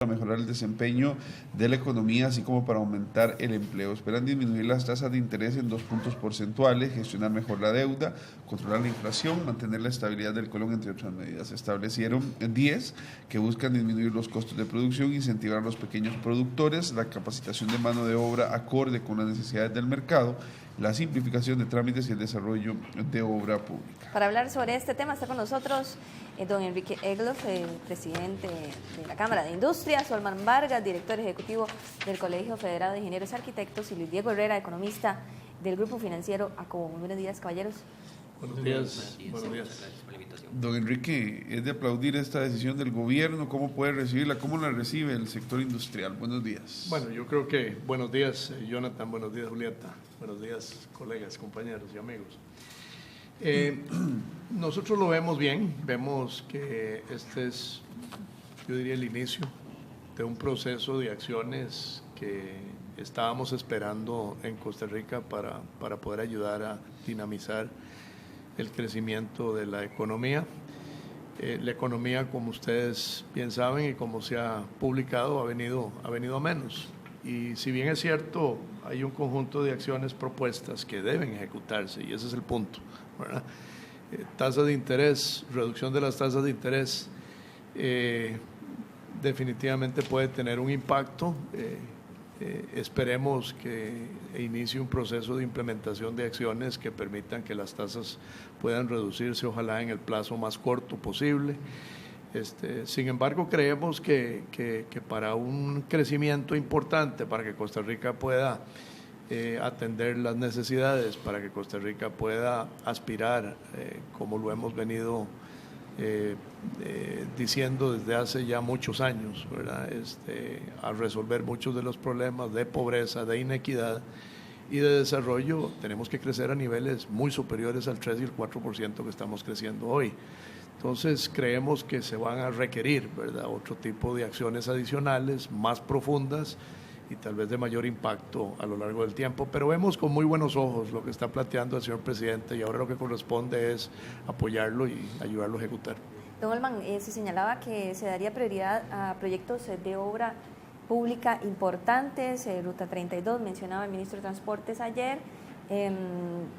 para mejorar el desempeño de la economía, así como para aumentar el empleo. Esperan disminuir las tasas de interés en 2 puntos porcentuales, gestionar mejor la deuda, controlar la inflación, mantener la estabilidad del colón, entre otras medidas. Establecieron 10 que buscan disminuir los costos de producción, incentivar a los pequeños productores, la capacitación de mano de obra acorde con las necesidades del mercado, la simplificación de trámites y el desarrollo de obra pública. Para hablar sobre este tema está con nosotros don Enrique Egloff, presidente de la Cámara de Industria, Solman Vargas, director ejecutivo del Colegio Federado de Ingenieros Arquitectos, y Luis Diego Herrera, economista del Grupo Financiero ACOBO. Muy buenos días, caballeros. Buenos días. Buenos días. Gracias por la invitación. Don Enrique, es de aplaudir esta decisión del gobierno. ¿Cómo puede recibirla? ¿Cómo la recibe el sector industrial? Buenos días. Bueno, yo creo que buenos días, Jonathan, buenos días, Julieta, buenos días, colegas, compañeros y amigos. Nosotros lo vemos bien, vemos que este es, yo diría, el inicio de un proceso de acciones que estábamos esperando en Costa Rica para poder ayudar a dinamizar el crecimiento de la economía. La economía, como ustedes bien saben y como se ha publicado, ha venido a menos. Y si bien es cierto, hay un conjunto de acciones propuestas que deben ejecutarse, y ese es el punto, ¿verdad? Tasa de interés, reducción de las tasas de interés, definitivamente puede tener un impacto. Esperemos que inicie un proceso de implementación de acciones que permitan que las tasas puedan reducirse, ojalá en el plazo más corto posible. Sin embargo, creemos que para un crecimiento importante, para que Costa Rica pueda atender las necesidades, para que Costa Rica pueda aspirar, como lo hemos venido diciendo desde hace ya muchos años, ¿verdad? A resolver muchos de los problemas de pobreza, de inequidad y de desarrollo, tenemos que crecer a niveles muy superiores al 3 y el 4% que estamos creciendo hoy. Entonces creemos que se van a requerir, ¿verdad?, otro tipo de acciones adicionales, más profundas y tal vez de mayor impacto a lo largo del tiempo, pero vemos con muy buenos ojos lo que está planteando el señor presidente y ahora lo que corresponde es apoyarlo y ayudarlo a ejecutar. Don Olman, se señalaba que se daría prioridad a proyectos de obra pública importantes, Ruta 32, mencionaba el ministro de Transportes ayer,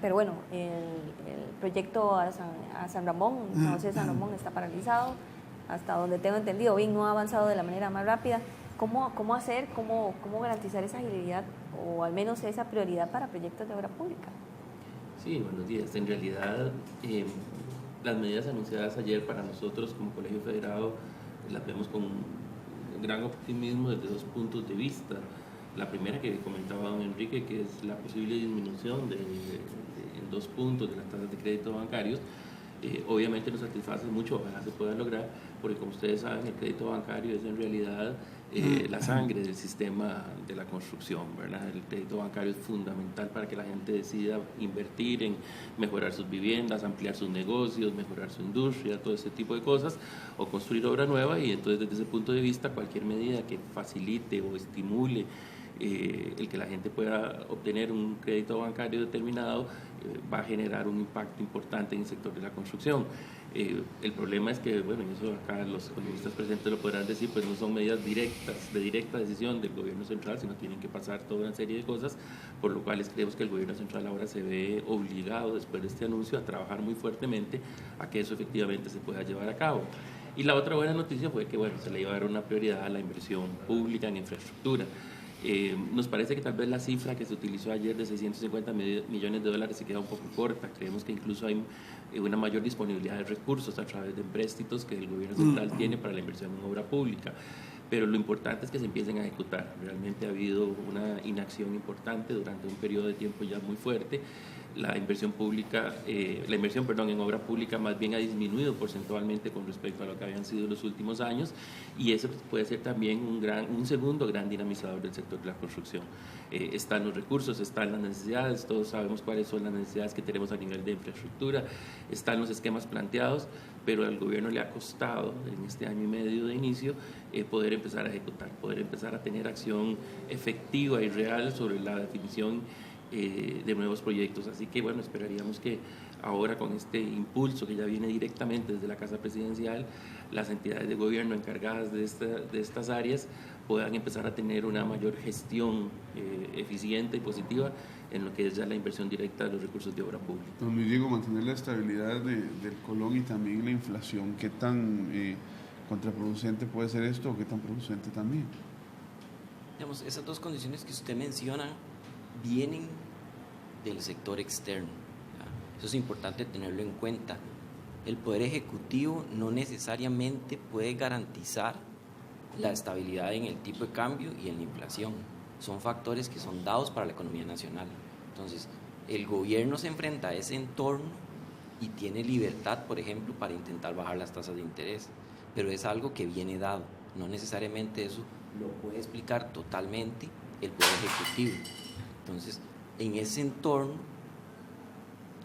pero bueno, el proyecto a San Ramón, San Ramón está paralizado, hasta donde tengo entendido, bien, no ha avanzado de la manera más rápida. ¿Cómo hacer, cómo garantizar esa agilidad o al menos esa prioridad para proyectos de obra pública? Sí, buenos días. En realidad, las medidas anunciadas ayer para nosotros como Colegio Federado las vemos con gran optimismo desde dos puntos de vista. La primera que comentaba don Enrique, que es la posible disminución en 2 puntos de las tasas de crédito bancarios, obviamente nos satisface mucho, ojalá se pueda lograr, porque como ustedes saben, el crédito bancario es en realidad la sangre del sistema de la construcción, ¿verdad? El crédito bancario es fundamental para que la gente decida invertir en mejorar sus viviendas, ampliar sus negocios, mejorar su industria, todo ese tipo de cosas, o construir obra nueva, y entonces desde ese punto de vista cualquier medida que facilite o estimule el que la gente pueda obtener un crédito bancario determinado va a generar un impacto importante en el sector de la construcción. El problema es que, bueno, y eso acá los economistas presentes lo podrán decir, pues no son medidas directas, de directa decisión del gobierno central, sino tienen que pasar toda una serie de cosas, por lo cual creemos que el gobierno central ahora se ve obligado, después de este anuncio, a trabajar muy fuertemente a que eso efectivamente se pueda llevar a cabo. Y la otra buena noticia fue que, bueno, se le iba a dar una prioridad a la inversión pública en infraestructura. Nos parece que tal vez la cifra que se utilizó ayer de 650 millones de dólares se queda un poco corta. Creemos que incluso hay una mayor disponibilidad de recursos a través de empréstitos que el gobierno central tiene para la inversión en obra pública. Pero lo importante es que se empiecen a ejecutar. Realmente ha habido una inacción importante durante un periodo de tiempo ya muy fuerte. La inversión en obra pública más bien ha disminuido porcentualmente con respecto a lo que habían sido los últimos años, y eso puede ser también un segundo gran dinamizador del sector de la construcción. Están los recursos, están las necesidades, todos sabemos cuáles son las necesidades que tenemos a nivel de infraestructura, están los esquemas planteados, pero al gobierno le ha costado en este año y medio de inicio poder empezar a ejecutar, poder empezar a tener acción efectiva y real sobre la definición de nuevos proyectos. Así que bueno, esperaríamos que ahora con este impulso que ya viene directamente desde la Casa Presidencial, las entidades de gobierno encargadas de estas áreas puedan empezar a tener una mayor gestión eficiente y positiva en lo que es ya la inversión directa de los recursos de obra pública. Don Luis Diego, mantener la estabilidad del colón y también la inflación, ¿qué tan contraproducente puede ser esto o qué tan producente también? Digamos, esas dos condiciones que usted menciona vienen del sector externo. Eso es importante tenerlo en cuenta. El Poder Ejecutivo no necesariamente puede garantizar la estabilidad en el tipo de cambio y en la inflación. Son factores que son dados para la economía nacional. Entonces, el gobierno se enfrenta a ese entorno y tiene libertad, por ejemplo, para intentar bajar las tasas de interés, pero es algo que viene dado. No necesariamente eso lo puede explicar totalmente el Poder Ejecutivo. Entonces, en ese entorno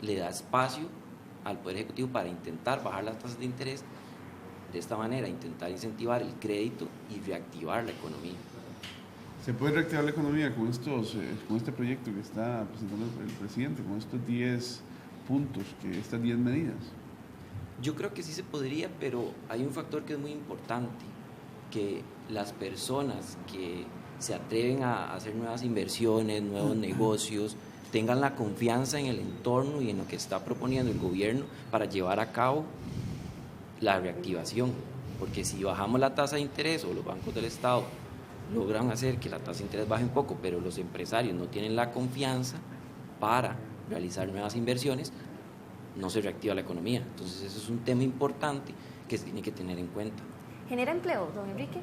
le da espacio al Poder Ejecutivo para intentar bajar las tasas de interés, de esta manera intentar incentivar el crédito y reactivar la economía. ¿Se puede reactivar la economía con este proyecto que está presentando el presidente, con estos 10 puntos, estas 10 medidas? Yo creo que sí se podría, pero hay un factor que es muy importante, que las personas que se atreven a hacer nuevas inversiones, nuevos negocios, tengan la confianza en el entorno y en lo que está proponiendo el gobierno para llevar a cabo la reactivación, porque si bajamos la tasa de interés o los bancos del Estado logran hacer que la tasa de interés baje un poco, pero los empresarios no tienen la confianza para realizar nuevas inversiones, no se reactiva la economía. Entonces eso es un tema importante que se tiene que tener en cuenta. ¿Genera empleo, don Enrique?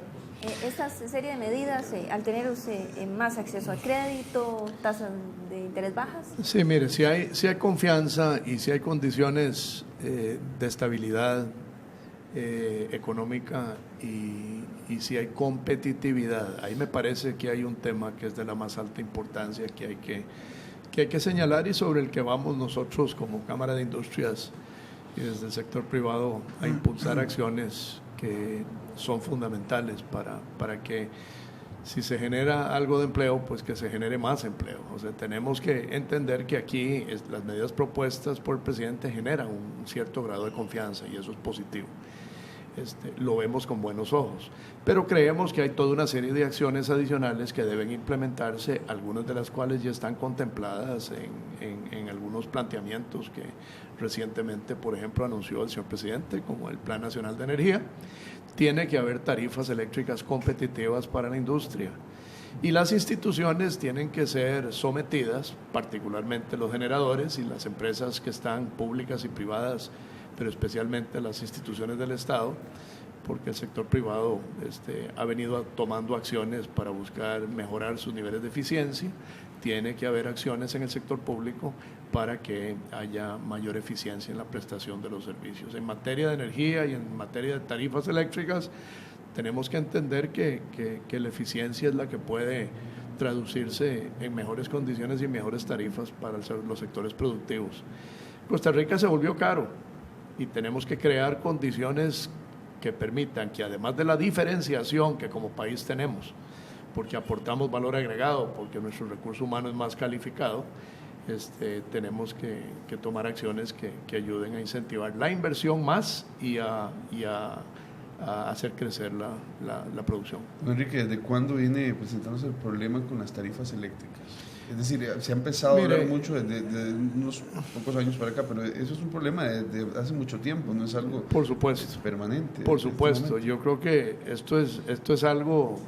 Esta serie de medidas, al tener más acceso al crédito, tasas de interés bajas. Sí, mire, si hay confianza y si hay condiciones de estabilidad económica y si hay competitividad, ahí me parece que hay un tema que es de la más alta importancia que hay que señalar y sobre el que vamos nosotros como Cámara de Industrias y desde el sector privado a impulsar acciones que son fundamentales para que si se genera algo de empleo, pues que se genere más empleo. O sea, tenemos que entender que aquí las medidas propuestas por el presidente generan un cierto grado de confianza y eso es positivo. Lo vemos con buenos ojos, pero creemos que hay toda una serie de acciones adicionales que deben implementarse, algunas de las cuales ya están contempladas en algunos planteamientos que recientemente, por ejemplo, anunció el señor presidente, como el Plan Nacional de Energía. Tiene que haber tarifas eléctricas competitivas para la industria y las instituciones tienen que ser sometidas, particularmente los generadores y las empresas que están públicas y privadas, pero especialmente las instituciones del Estado, porque el sector privado ha venido tomando acciones para buscar mejorar sus niveles de eficiencia. Tiene que haber acciones en el sector público para que haya mayor eficiencia en la prestación de los servicios. En materia de energía y en materia de tarifas eléctricas, tenemos que entender que la eficiencia es la que puede traducirse en mejores condiciones y mejores tarifas para los sectores productivos. Costa Rica se volvió caro y tenemos que crear condiciones que permitan que, además de la diferenciación que como país tenemos, porque aportamos valor agregado, porque nuestro recurso humano es más calificado, tenemos que tomar acciones que ayuden a incentivar la inversión más y a hacer crecer la producción. Enrique, ¿desde cuándo viene presentándose el problema con las tarifas eléctricas? Es decir, se ha empezado a hablar mucho desde unos pocos años para acá, pero eso es un problema de hace mucho tiempo, no es algo por supuesto permanente. Por supuesto, yo creo que esto es algo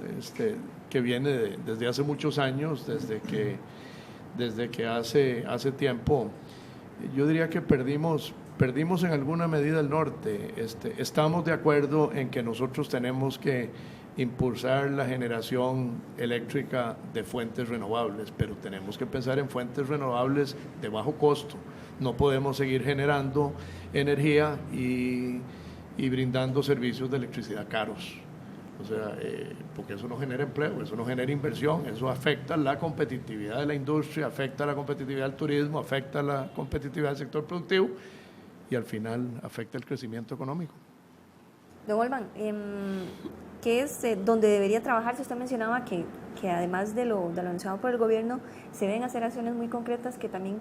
que viene desde hace muchos años, desde que hace tiempo, yo diría que perdimos en alguna medida el norte. Estamos de acuerdo en que nosotros tenemos que impulsar la generación eléctrica de fuentes renovables, pero tenemos que pensar en fuentes renovables de bajo costo. No podemos seguir generando energía y brindando servicios de electricidad caros. O sea, porque eso no genera empleo, eso no genera inversión, eso afecta la competitividad de la industria, afecta la competitividad del turismo, afecta la competitividad del sector productivo y al final afecta el crecimiento económico. Don Olvan, ¿qué es donde debería trabajarse? Usted mencionaba que además de lo anunciado por el gobierno, se deben hacer acciones muy concretas que también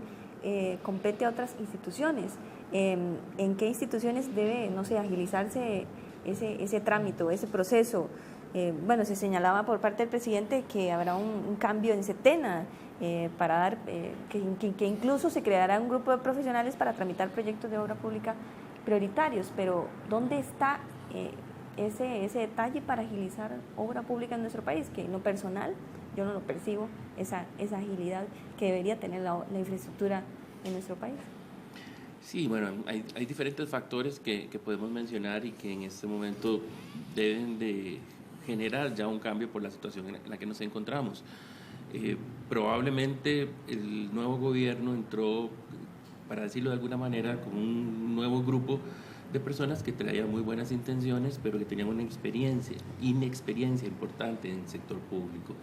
compete a otras instituciones. ¿En qué instituciones debe, no sé, agilizarse ese trámite, ese proceso? Bueno, se señalaba por parte del presidente que habrá un cambio en Setena, para dar, que incluso se creará un grupo de profesionales para tramitar proyectos de obra pública prioritarios, pero ¿dónde está ese detalle para agilizar obra pública en nuestro país? Que en lo personal yo no lo percibo, esa agilidad que debería tener la infraestructura en nuestro país. Sí, bueno, hay diferentes factores que podemos mencionar y que en este momento deben de generar ya un cambio por la situación en la que nos encontramos. Probablemente el nuevo gobierno entró, para decirlo de alguna manera, con un nuevo grupo de personas que traían muy buenas intenciones, pero que tenían una inexperiencia importante en el sector público.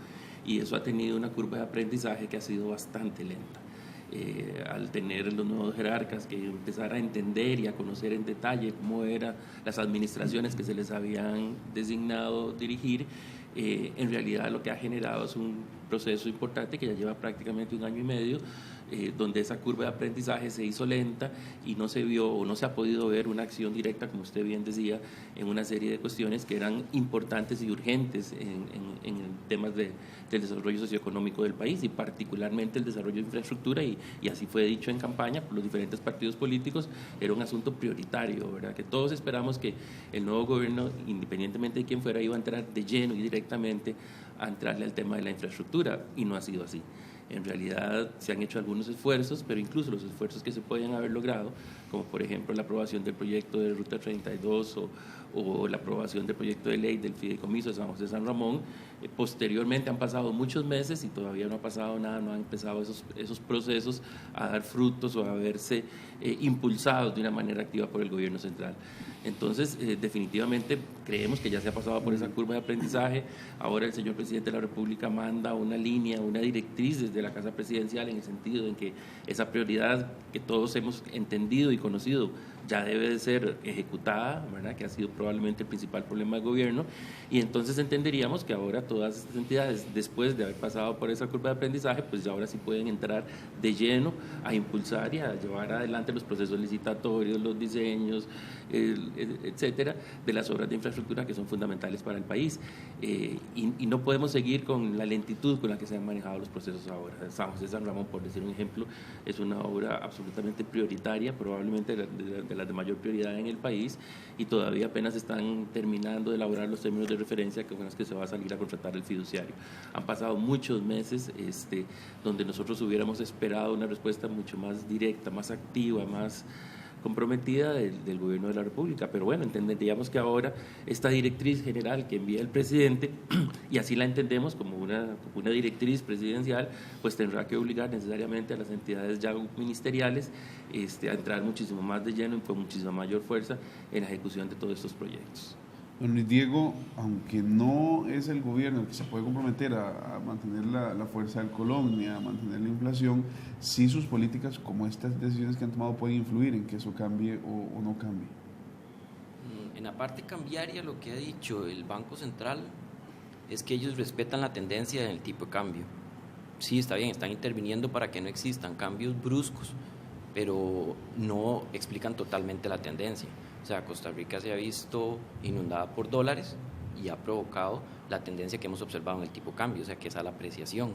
Y eso ha tenido una curva de aprendizaje que ha sido bastante lenta. Al tener los nuevos jerarcas que empezar a entender y a conocer en detalle cómo eran las administraciones que se les habían designado dirigir, en realidad lo que ha generado es un proceso importante que ya lleva prácticamente 1 año y medio, donde esa curva de aprendizaje se hizo lenta y no se vio o no se ha podido ver una acción directa, como usted bien decía, en una serie de cuestiones que eran importantes y urgentes en temas del desarrollo socioeconómico del país y particularmente el desarrollo de infraestructura, y así fue dicho en campaña por los diferentes partidos políticos, era un asunto prioritario, ¿verdad? Que todos esperamos que el nuevo gobierno, independientemente de quién fuera, iba a entrar de lleno y directamente a entrarle al tema de la infraestructura, y no ha sido así. En realidad se han hecho algunos esfuerzos, pero incluso los esfuerzos que se podían haber logrado, como por ejemplo la aprobación del proyecto de Ruta 32 o la aprobación del proyecto de ley del Fideicomiso de San José San Ramón, posteriormente han pasado muchos meses y todavía no ha pasado nada, no han empezado esos procesos a dar frutos o a verse impulsados de una manera activa por el gobierno central. Entonces, definitivamente creemos que ya se ha pasado por esa curva de aprendizaje. Ahora el señor presidente de la República manda una línea, una directriz desde la Casa Presidencial en el sentido de que esa prioridad que todos hemos entendido y conocido ya debe de ser ejecutada, ¿verdad? Que ha sido probablemente el principal problema del gobierno, y entonces entenderíamos que ahora todas estas entidades, después de haber pasado por esa curva de aprendizaje, pues ya ahora sí pueden entrar de lleno a impulsar y a llevar adelante los procesos licitatorios, los diseños, etcétera, de las obras de infraestructura que son fundamentales para el país, y no podemos seguir con la lentitud con la que se han manejado los procesos ahora. San José San Ramón, por decir un ejemplo, es una obra absolutamente prioritaria, probablemente de las de mayor prioridad en el país, y todavía apenas están terminando de elaborar los términos de referencia con los que se va a salir a contratar el fiduciario. Han pasado muchos meses donde nosotros hubiéramos esperado una respuesta mucho más directa, más activa, más comprometida del gobierno de la República, pero bueno, entenderíamos que ahora esta directriz general que envía el presidente, y así la entendemos como una directriz presidencial, pues tendrá que obligar necesariamente a las entidades ya ministeriales a entrar muchísimo más de lleno y con muchísima mayor fuerza en la ejecución de todos estos proyectos. Bueno, y Diego, aunque no es el gobierno el que se puede comprometer a mantener la fuerza del colón ni a mantener la inflación, sí sus políticas, como estas decisiones que han tomado, pueden influir en que eso cambie o no cambie. En la parte cambiaria, lo que ha dicho el Banco Central es que ellos respetan la tendencia del tipo de cambio. Sí, está bien, están interviniendo para que no existan cambios bruscos, pero no explican totalmente la tendencia. O sea, Costa Rica se ha visto inundada por dólares y ha provocado la tendencia que hemos observado en el tipo de cambio, o sea, que es a la apreciación.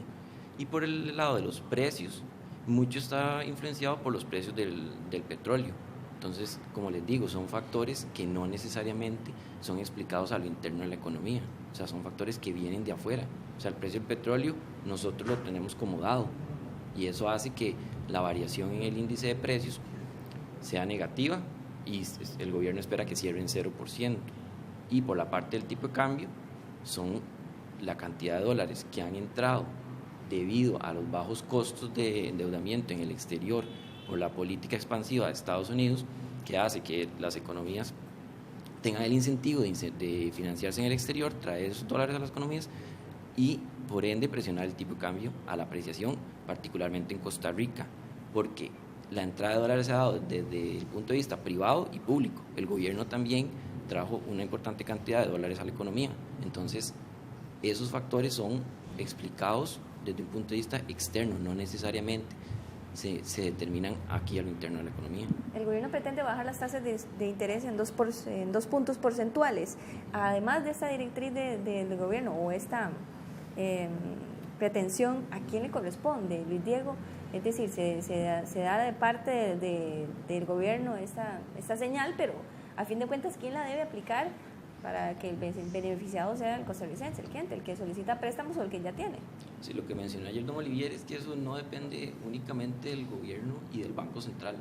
Y por el lado de los precios, mucho está influenciado por los precios del petróleo. Entonces, como les digo, son factores que no necesariamente son explicados a lo interno de la economía. O sea, son factores que vienen de afuera. O sea, el precio del petróleo nosotros lo tenemos como dado y eso hace que la variación en el índice de precios sea negativa y el gobierno espera que cierre en 0%. Y por la parte del tipo de cambio, son la cantidad de dólares que han entrado debido a los bajos costos de endeudamiento en el exterior por la política expansiva de Estados Unidos, que hace que las economías tengan el incentivo de financiarse en el exterior, traer esos dólares a las economías y por ende presionar el tipo de cambio a la apreciación, particularmente en Costa Rica, porque la entrada de dólares se ha dado desde el punto de vista privado y público. El gobierno también trajo una importante cantidad de dólares a la economía. Entonces, esos factores son explicados desde un punto de vista externo, no necesariamente se determinan aquí a lo interno de la economía. El gobierno pretende bajar las tasas de interés en 2 puntos porcentuales. Además de esta directriz del gobierno o esta pretensión, ¿a quién le corresponde, Luis Diego? Es decir, se da de parte del gobierno esta señal, pero a fin de cuentas, ¿quién la debe aplicar para que el beneficiado sea el costarricense, el cliente, el que solicita préstamos o el que ya tiene? Sí, lo que mencionó ayer don Olivier es que eso no depende únicamente del gobierno y del Banco Central,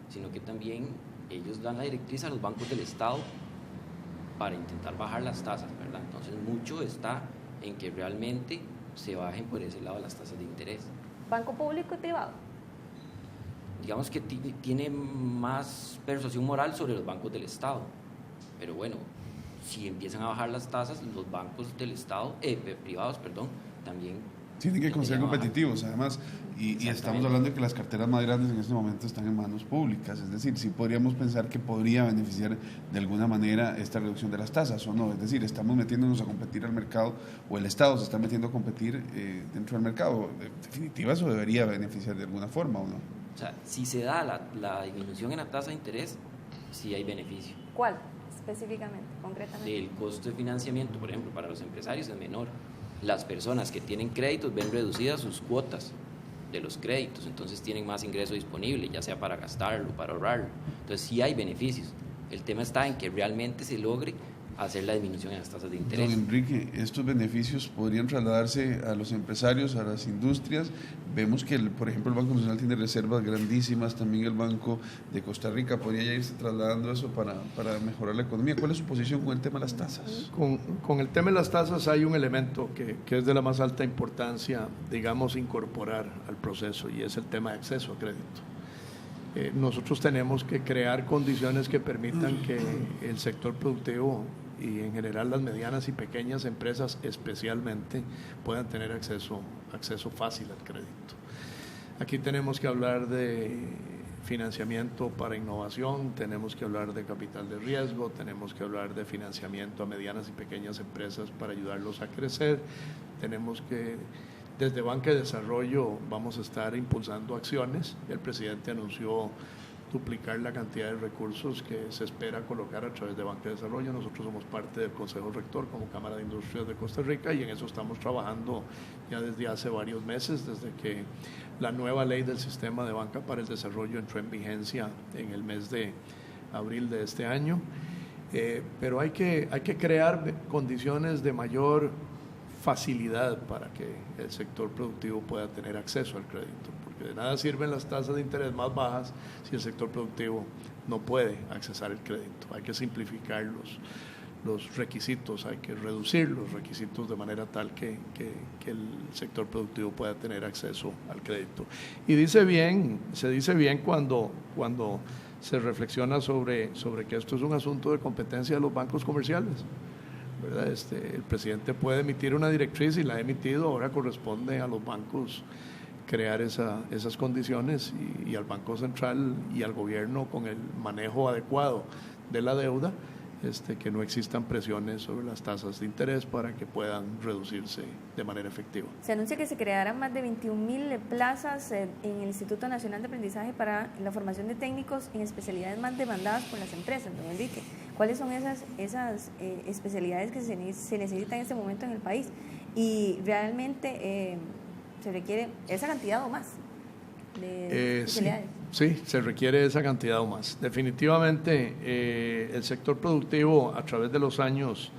sino que también ellos dan la directriz a los bancos del Estado para intentar bajar las tasas, ¿verdad? Entonces mucho está en que realmente se bajen por ese lado las tasas de interés. ¿Banco público y privado? Digamos que tiene más persuasión moral sobre los bancos del Estado, pero bueno, si empiezan a bajar las tasas, los bancos del Estado, privados, también tienen que ser competitivos, además, y estamos hablando de que las carteras más grandes en este momento están en manos públicas, es decir, sí podríamos pensar que podría beneficiar de alguna manera esta reducción de las tasas, o no, es decir, estamos metiéndonos a competir al mercado, o el Estado se está metiendo a competir dentro del mercado, en definitiva eso debería beneficiar de alguna forma, ¿o no? O sea, si se da la disminución en la tasa de interés, sí hay beneficio. ¿Cuál específicamente, concretamente? El costo de financiamiento, por ejemplo, para los empresarios es menor. Las personas que tienen créditos ven reducidas sus cuotas de los créditos, entonces tienen más ingreso disponible, ya sea para gastarlo, para ahorrarlo. Entonces sí hay beneficios. El tema está en que realmente se logre hacer la disminución en las tasas de interés. Don Enrique, estos beneficios podrían trasladarse a los empresarios, a las industrias. Vemos que, por ejemplo, el Banco Nacional tiene reservas grandísimas, también el Banco de Costa Rica podría ya irse trasladando eso para mejorar la economía. ¿Cuál es su posición con el tema de las tasas? Con el tema de las tasas hay un elemento que es de la más alta importancia, digamos, incorporar al proceso, y es el tema de acceso a crédito. Nosotros tenemos que crear condiciones que permitan que el sector productivo y en general las medianas y pequeñas empresas especialmente puedan tener acceso fácil al crédito. Aquí tenemos que hablar de financiamiento para innovación, tenemos que hablar de capital de riesgo, tenemos que hablar de financiamiento a medianas y pequeñas empresas para ayudarlos a crecer, tenemos que, desde Banca de Desarrollo vamos a estar impulsando acciones. El presidente anunció duplicar la cantidad de recursos que se espera colocar a través de Banca de Desarrollo. Nosotros somos parte del Consejo Rector como Cámara de Industrias de Costa Rica y en eso estamos trabajando ya desde hace varios meses, desde que la nueva ley del sistema de banca para el desarrollo entró en vigencia en el mes de abril de este año. Pero hay que crear condiciones de mayor facilidad para que el sector productivo pueda tener acceso al crédito, porque de nada sirven las tasas de interés más bajas si el sector productivo no puede accesar el crédito. Hay que simplificar los requisitos, hay que reducir los requisitos de manera tal que el sector productivo pueda tener acceso al crédito. Y se dice bien cuando se reflexiona sobre que esto es un asunto de competencia de los bancos comerciales, ¿verdad? El presidente puede emitir una directriz y la ha emitido, ahora corresponde a los bancos crear esas condiciones y al Banco Central y al gobierno con el manejo adecuado de la deuda, que no existan presiones sobre las tasas de interés para que puedan reducirse de manera efectiva. Se anuncia que se crearán más de 21.000 plazas en el Instituto Nacional de Aprendizaje para la formación de técnicos en especialidades más demandadas por las empresas, don Enrique. ¿Cuáles son esas especialidades que se necesitan en este momento en el país? Y realmente se requiere esa cantidad o más de especialidades. Sí, se requiere esa cantidad o más. Definitivamente el sector productivo a través de los años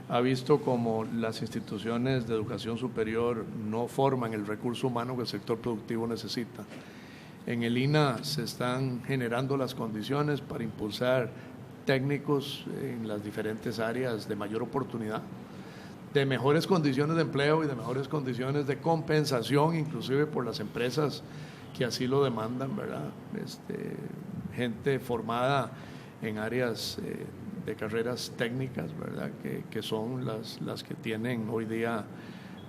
ha visto como las instituciones de educación superior no forman el recurso humano que el sector productivo necesita. En el INA se están generando las condiciones para impulsar técnicos en las diferentes áreas de mayor oportunidad, de mejores condiciones de empleo y de mejores condiciones de compensación, inclusive por las empresas que así lo demandan, ¿verdad? Gente formada en áreas de carreras técnicas, ¿verdad? Que son las que tienen hoy día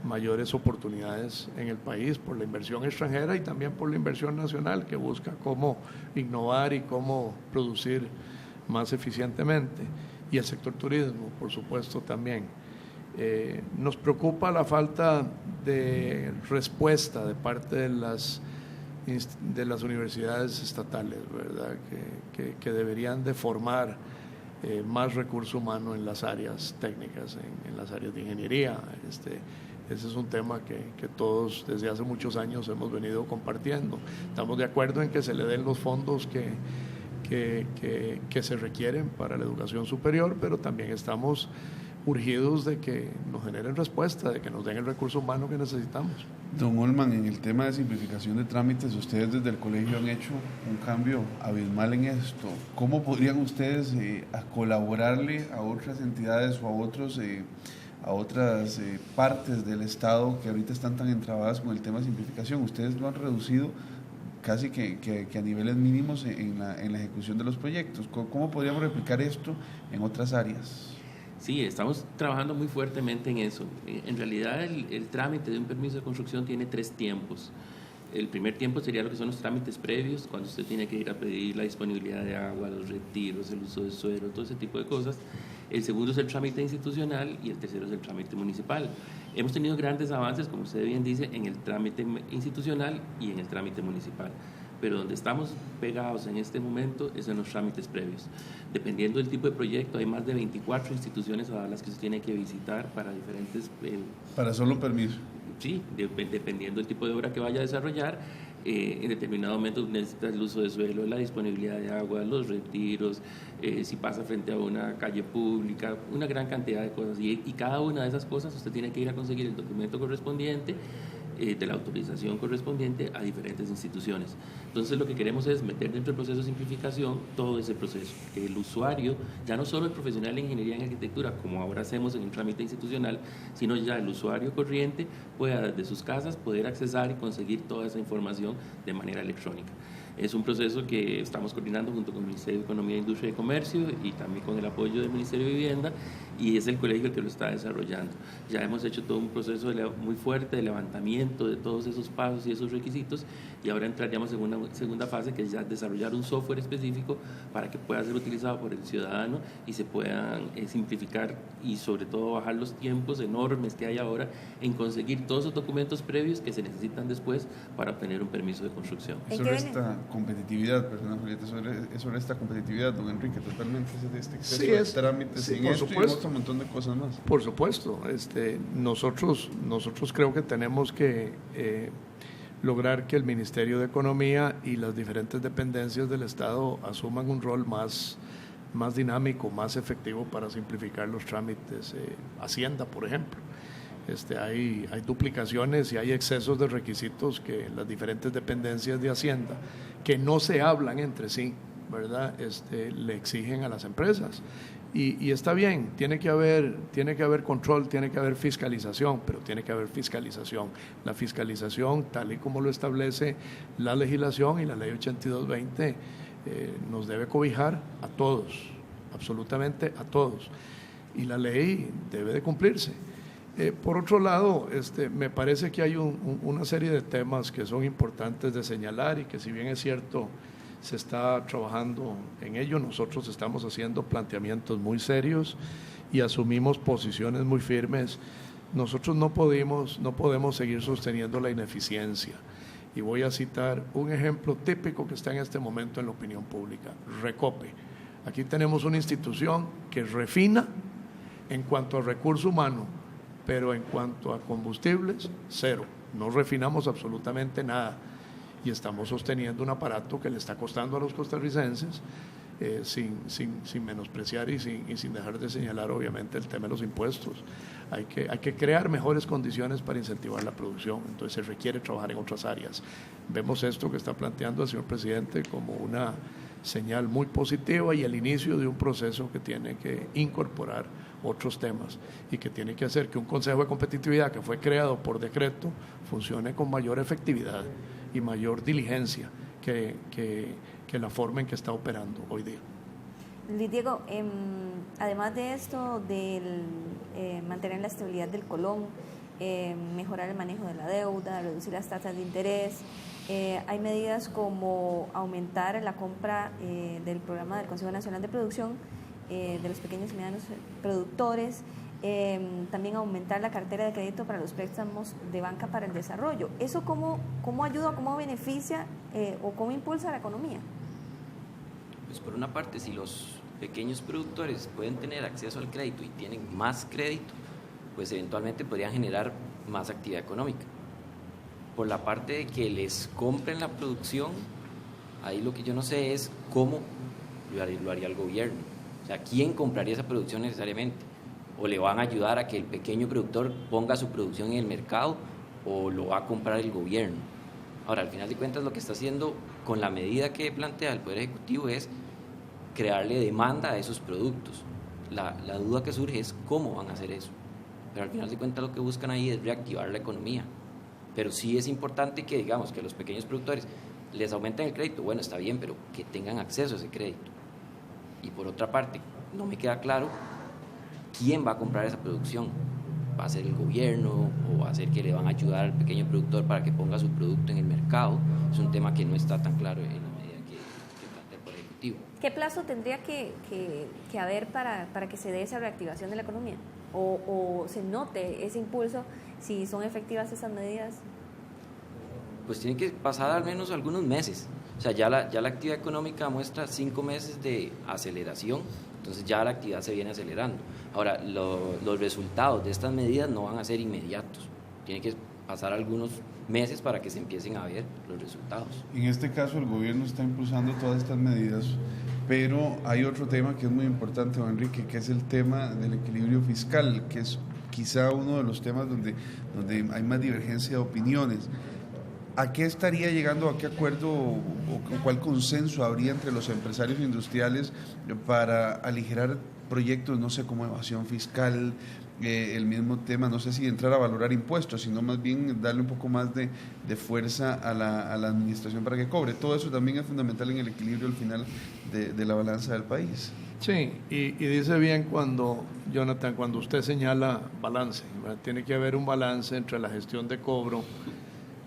mayores oportunidades en el país por la inversión extranjera y también por la inversión nacional que busca cómo innovar y cómo producir más eficientemente. Y el sector turismo, por supuesto, también. Nos preocupa la falta de respuesta de parte de las de las universidades estatales, ¿verdad? Que deberían de formar más recurso humano en las áreas técnicas, en las áreas de ingeniería. Ese es un tema que todos desde hace muchos años hemos venido compartiendo. Estamos de acuerdo en que se le den los fondos que se requieren para la educación superior, pero también estamos urgidos de que nos generen respuesta, de que nos den el recurso humano que necesitamos. Don Holman, en el tema de simplificación de trámites, ustedes desde el colegio han hecho un cambio abismal en esto. ¿Cómo podrían ustedes colaborarle a otras entidades o a otras partes del Estado que ahorita están tan entrabadas con el tema de simplificación? Ustedes lo han reducido casi que a niveles mínimos en la ejecución de los proyectos. ¿Cómo podríamos replicar esto en otras áreas? Sí, estamos trabajando muy fuertemente en eso. En realidad el trámite de un permiso de construcción tiene 3 tiempos. El primer tiempo sería lo que son los trámites previos, cuando usted tiene que ir a pedir la disponibilidad de agua, los retiros, el uso de suelo, todo ese tipo de cosas. El segundo es el trámite institucional y el tercero es el trámite municipal. Hemos tenido grandes avances, como usted bien dice, en el trámite institucional y en el trámite municipal. Pero donde estamos pegados en este momento es en los trámites previos. Dependiendo del tipo de proyecto, hay más de 24 instituciones a las que se tiene que visitar para diferentes... para solo un permiso. Sí, dependiendo del tipo de obra que vaya a desarrollar, en determinado momento necesita el uso de suelo, la disponibilidad de agua, los retiros, si pasa frente a una calle pública, una gran cantidad de cosas. Y cada una de esas cosas usted tiene que ir a conseguir el documento correspondiente, de la autorización correspondiente a diferentes instituciones. Entonces lo que queremos es meter dentro del proceso de simplificación todo ese proceso, que el usuario, ya no solo el profesional de ingeniería en arquitectura, como ahora hacemos en un trámite institucional, sino ya el usuario corriente pueda desde sus casas poder accesar y conseguir toda esa información de manera electrónica. Es un proceso que estamos coordinando junto con el Ministerio de Economía, Industria y Comercio y también con el apoyo del Ministerio de Vivienda, y es el colegio el que lo está desarrollando. Ya hemos hecho todo un proceso muy fuerte de levantamiento de todos esos pasos y esos requisitos, y ahora entraríamos en una segunda fase, que es ya desarrollar un software específico para que pueda ser utilizado por el ciudadano y se puedan simplificar y sobre todo bajar los tiempos enormes que hay ahora en conseguir todos esos documentos previos que se necesitan después para obtener un permiso de construcción. Sobre esta competitividad, perdón, Julieta, sobre esta competitividad, don Enrique, totalmente este exceso de trámites, sí, en esto y en otro montón de cosas más. Por supuesto, nosotros creo que tenemos que lograr que el Ministerio de Economía y las diferentes dependencias del Estado asuman un rol más dinámico, más efectivo para simplificar los trámites. Hacienda, por ejemplo. Hay duplicaciones y hay excesos de requisitos que las diferentes dependencias de Hacienda, que no se hablan entre sí, ¿verdad? Le exigen a las empresas. Y está bien, tiene que haber control, tiene que haber fiscalización, pero tiene que haber fiscalización. La fiscalización, tal y como lo establece la legislación y la ley 8220, nos debe cobijar a todos, absolutamente a todos. Y la ley debe de cumplirse. Por otro lado, me parece que hay una serie de temas que son importantes de señalar y que, si bien es cierto, se está trabajando en ello, nosotros estamos haciendo planteamientos muy serios y asumimos posiciones muy firmes. Nosotros no podemos seguir sosteniendo la ineficiencia. Y voy a citar un ejemplo típico que está en este momento en la opinión pública: Recope. Aquí tenemos una institución que refina en cuanto a recurso humano, pero en cuanto a combustibles, cero. No refinamos absolutamente nada y estamos sosteniendo un aparato que le está costando a los costarricenses, sin menospreciar y sin dejar de señalar obviamente el tema de los impuestos. Hay que crear mejores condiciones para incentivar la producción, entonces se requiere trabajar en otras áreas. Vemos esto que está planteando el señor presidente como una señal muy positiva y el inicio de un proceso que tiene que incorporar otros temas y que tiene que hacer que un Consejo de Competitividad que fue creado por decreto funcione con mayor efectividad y mayor diligencia que la forma en que está operando hoy día. Luis Diego, además de esto, del mantener la estabilidad del colón, mejorar el manejo de la deuda, reducir las tasas de interés, hay medidas como aumentar la compra del programa del Consejo Nacional de Producción de los pequeños y medianos productores, también aumentar la cartera de crédito para los préstamos de banca para el desarrollo. ¿Eso cómo ayuda, cómo beneficia o cómo impulsa la economía? Pues por una parte, si los pequeños productores pueden tener acceso al crédito y tienen más crédito, pues eventualmente podrían generar más actividad económica. Por la parte de que les compren la producción, ahí lo que yo no sé es cómo lo haría el gobierno. O sea, ¿quién compraría esa producción necesariamente? ¿O le van a ayudar a que el pequeño productor ponga su producción en el mercado o lo va a comprar el gobierno? Ahora, al final de cuentas, lo que está haciendo con la medida que plantea el Poder Ejecutivo es crearle demanda a esos productos. La duda que surge es cómo van a hacer eso. Pero al final de cuentas lo que buscan ahí es reactivar la economía. Pero sí es importante que, digamos, que los pequeños productores les aumenten el crédito. Bueno, está bien, pero que tengan acceso a ese crédito. Y por otra parte, no me queda claro quién va a comprar esa producción. ¿Va a ser el gobierno o va a ser que le van a ayudar al pequeño productor para que ponga su producto en el mercado? Es un tema que no está tan claro en la medida que plantea el Poder Ejecutivo. ¿Qué plazo tendría que haber para que se dé esa reactivación de la economía? O se note ese impulso si son efectivas esas medidas. Pues tiene que pasar al menos algunos meses. O sea, ya la actividad económica muestra 5 meses de aceleración, entonces ya la actividad se viene acelerando. Ahora, los resultados de estas medidas no van a ser inmediatos. Tiene que pasar algunos meses para que se empiecen a ver los resultados. En este caso, el gobierno está impulsando todas estas medidas, pero hay otro tema que es muy importante, don Enrique, que es el tema del equilibrio fiscal, que es quizá uno de los temas donde hay más divergencia de opiniones. ¿A qué estaría llegando, a qué acuerdo o cuál consenso habría entre los empresarios industriales para aligerar proyectos, no sé, como evasión fiscal, el mismo tema, no sé si entrar a valorar impuestos, sino más bien darle un poco más de fuerza a la administración para que cobre? Todo eso también es fundamental en el equilibrio al final de la balanza del país. Sí, y dice bien Jonathan, cuando usted señala balance, ¿verdad? Tiene que haber un balance entre la gestión de cobro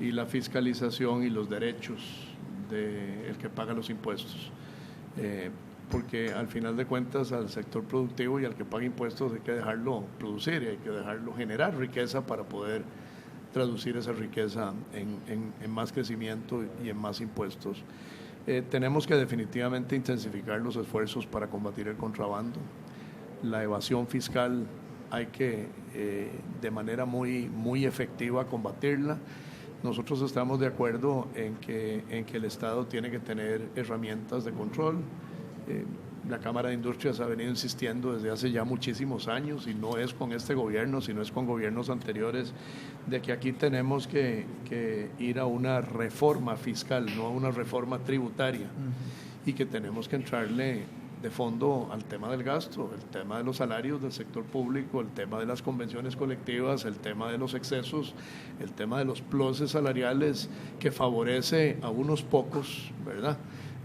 y la fiscalización y los derechos del que paga los impuestos. Porque al final de cuentas al sector productivo y al que paga impuestos hay que dejarlo producir y hay que dejarlo generar riqueza para poder traducir esa riqueza en más crecimiento y en más impuestos. Tenemos que definitivamente intensificar los esfuerzos para combatir el contrabando. La evasión fiscal hay que de manera muy efectiva combatirla. Nosotros estamos de acuerdo en que el Estado tiene que tener herramientas de control. La Cámara de Industrias ha venido insistiendo desde hace ya muchísimos años, y no es con este gobierno, sino es con gobiernos anteriores, de que aquí tenemos que ir a una reforma fiscal, no a una reforma tributaria, y que tenemos que entrarle de fondo al tema del gasto, el tema de los salarios del sector público, el tema de las convenciones colectivas, el tema de los excesos, el tema de los pluses salariales que favorece a unos pocos, ¿verdad?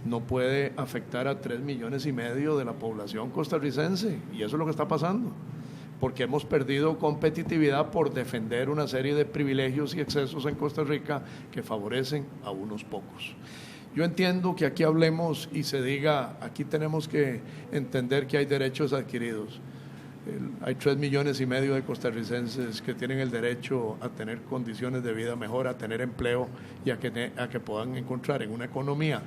No puede afectar a 3,5 millones de la población costarricense, y eso es lo que está pasando, porque hemos perdido competitividad por defender una serie de privilegios y excesos en Costa Rica que favorecen a unos pocos. Yo entiendo que aquí hablemos y se diga, aquí tenemos que entender que hay derechos adquiridos. Hay 3,5 millones de costarricenses que tienen el derecho a tener condiciones de vida mejor, a tener empleo y a que puedan encontrar en una economía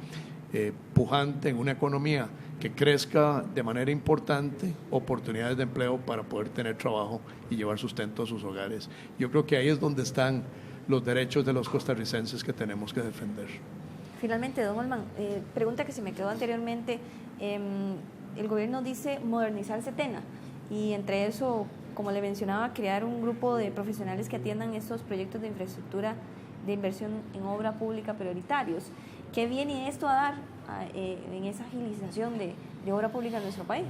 pujante, en una economía que crezca de manera importante, oportunidades de empleo para poder tener trabajo y llevar sustento a sus hogares. Yo creo que ahí es donde están los derechos de los costarricenses que tenemos que defender. Finalmente, don Olman, pregunta que se me quedó anteriormente. El gobierno dice modernizar Setena, y entre eso, como le mencionaba, crear un grupo de profesionales que atiendan estos proyectos de infraestructura de inversión en obra pública prioritarios. ¿Qué viene esto a dar en esa agilización de obra pública en nuestro país?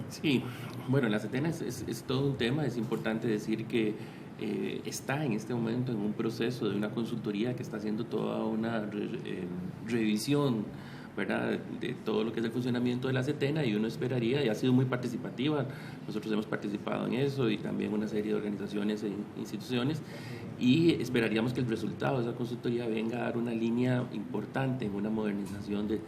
Sí, bueno, la Setena es todo un tema. Es importante decir que está en este momento en un proceso de una consultoría que está haciendo toda una revisión ¿verdad?, de todo lo que es el funcionamiento de la CETENA, y uno esperaría, y ha sido muy participativa, nosotros hemos participado en eso y también una serie de organizaciones e instituciones, y esperaríamos que el resultado de esa consultoría venga a dar una línea importante en una modernización de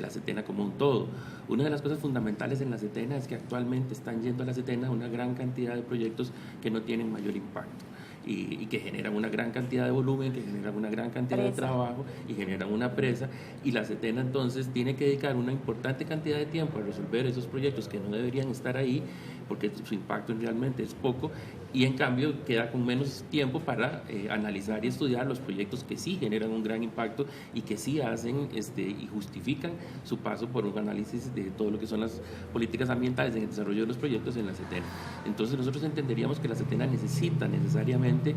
la CETENA como un todo. Una de las cosas fundamentales en la CETENA es que actualmente están yendo a la CETENA una gran cantidad de proyectos que no tienen mayor impacto. Y que generan una gran cantidad de volumen, que generan una gran cantidad de trabajo y generan una presa, y la CETENA entonces tiene que dedicar una importante cantidad de tiempo a resolver esos proyectos que no deberían estar ahí porque su impacto realmente es poco, y en cambio queda con menos tiempo para analizar y estudiar los proyectos que sí generan un gran impacto y que sí hacen y justifican su paso por un análisis de todo lo que son las políticas ambientales en el desarrollo de los proyectos en la CETENA. Entonces nosotros entenderíamos que la CETENA necesita necesariamente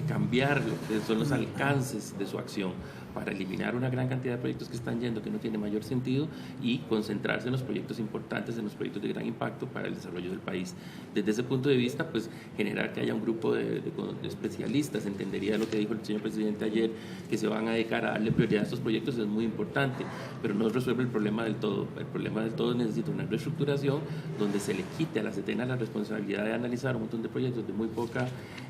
cambiar lo que son los alcances de su acción para eliminar una gran cantidad de proyectos que están yendo que no tiene mayor sentido y concentrarse en los proyectos importantes, en los proyectos de gran impacto para el desarrollo del país. Desde ese punto de vista, pues generar que haya un grupo de especialistas, entendería lo que dijo el señor presidente ayer, que se van a dedicar a darle prioridad a estos proyectos, es muy importante, pero no resuelve el problema del todo. El problema del todo necesita una reestructuración donde se le quite a la CETENA la responsabilidad de analizar un montón de proyectos de muy poca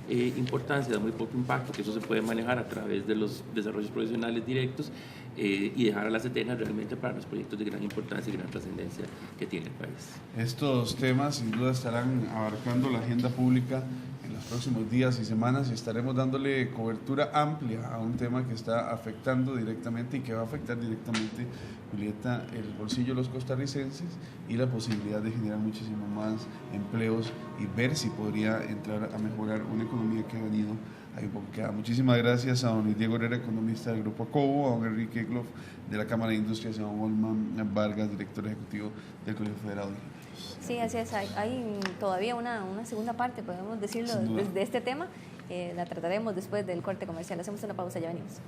importancia, de muy poco impacto, que eso se puede manejar a través de los desarrollos profesionales directos, y dejar a la CETENA realmente para los proyectos de gran importancia y gran trascendencia que tiene el país. Estos temas sin duda estarán abarcando la agenda pública en los próximos días y semanas, y estaremos dándole cobertura amplia a un tema que está afectando directamente y que va a afectar directamente, Julieta, el bolsillo de los costarricenses y la posibilidad de generar muchísimo más empleos y ver si podría entrar a mejorar una economía que ha venido ahí un poco queda. Muchísimas gracias a don Luis Diego Herrera, economista del Grupo Acobo, a don Enrique Egloff de la Cámara de Industrias, a don Olman Vargas, director ejecutivo del Colegio Federado de Ingenieros. Sí, así es. Hay todavía una segunda parte, podemos decirlo, de este tema. La trataremos después del corte comercial. Hacemos una pausa, ya venimos.